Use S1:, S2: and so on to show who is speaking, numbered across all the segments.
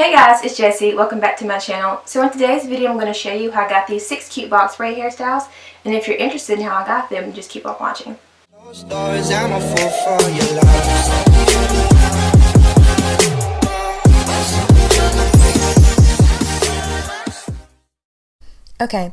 S1: Hey guys, it's Jessie. Welcome back to my channel. So in today's video I'm going to show you how I got these 6 cute box braid hairstyles, and if you're interested in how I got them, just keep on watching. Okay,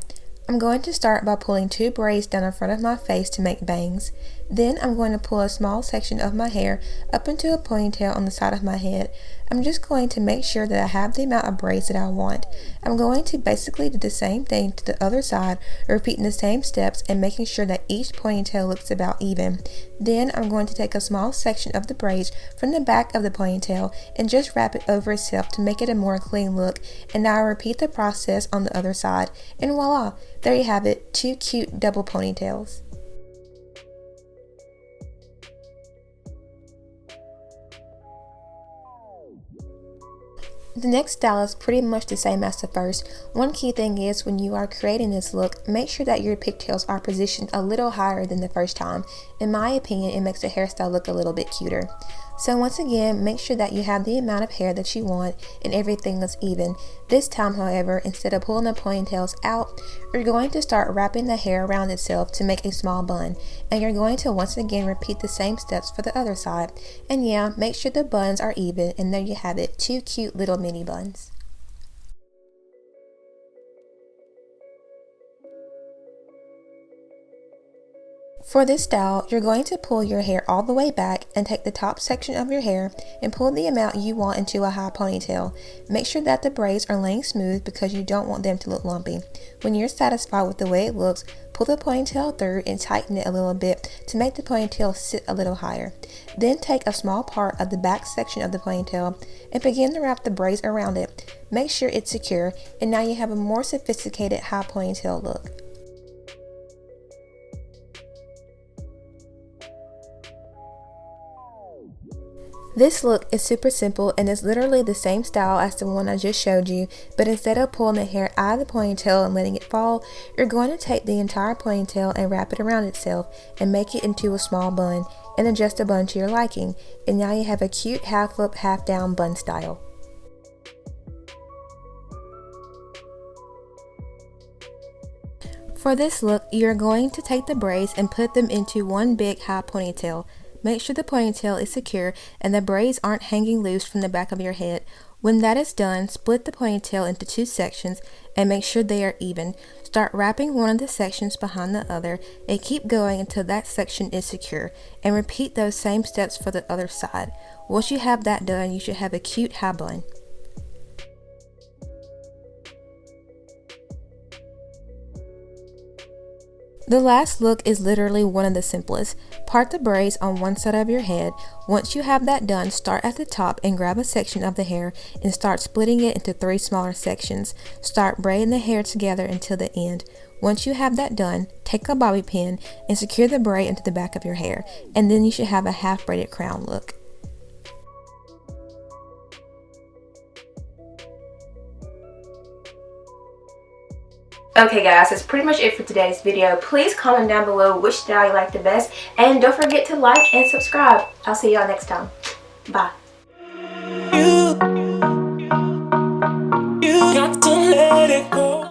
S1: I'm going to start by pulling 2 braids down in front of my face to make bangs. Then I'm going to pull a small section of my hair up into a ponytail on the side of my head. I'm just going to make sure that I have the amount of braids that I want. I'm going to basically do the same thing to the other side, repeating the same steps and making sure that each ponytail looks about even. Then I'm going to take a small section of the braids from the back of the ponytail and just wrap it over itself to make it a more clean look. And now I repeat the process on the other side. And voila! There you have it, 2 cute double ponytails. The next style is pretty much the same as the first. One key thing is when you are creating this look, make sure that your pigtails are positioned a little higher than the first time. In my opinion, it makes the hairstyle look a little bit cuter. So once again, make sure that you have the amount of hair that you want and everything is even. This time, however, instead of pulling the ponytails out, you're going to start wrapping the hair around itself to make a small bun. And you're going to once again repeat the same steps for the other side. And yeah, make sure the buns are even, and there you have it, 2 cute little mini buns. For this style, you're going to pull your hair all the way back and take the top section of your hair and pull the amount you want into a high ponytail. Make sure that the braids are laying smooth because you don't want them to look lumpy. When you're satisfied with the way it looks, pull the ponytail through and tighten it a little bit to make the ponytail sit a little higher. Then take a small part of the back section of the ponytail and begin to wrap the braids around it. Make sure it's secure, and now you have a more sophisticated high ponytail look. This look is super simple and is literally the same style as the one I just showed you, but instead of pulling the hair out of the ponytail and letting it fall, you're going to take the entire ponytail and wrap it around itself and make it into a small bun and adjust the bun to your liking. And now you have a cute half up, half down bun style. For this look, you're going to take the braids and put them into one big high ponytail. Make sure the ponytail is secure and the braids aren't hanging loose from the back of your head. When that is done, split the ponytail into 2 sections and make sure they are even. Start wrapping one of the sections behind the other and keep going until that section is secure, and repeat those same steps for the other side. Once you have that done, you should have a cute high bun. The last look is literally one of the simplest. Part the braids on one side of your head. Once you have that done, start at the top and grab a section of the hair and start splitting it into 3 smaller sections. Start braiding the hair together until the end. Once you have that done, take a bobby pin and secure the braid into the back of your hair, and then you should have a half braided crown look. Okay guys, that's pretty much it for today's video. Please comment down below which style you like the best, and don't forget to like and subscribe. I'll see y'all next time. Bye. You got to let it go.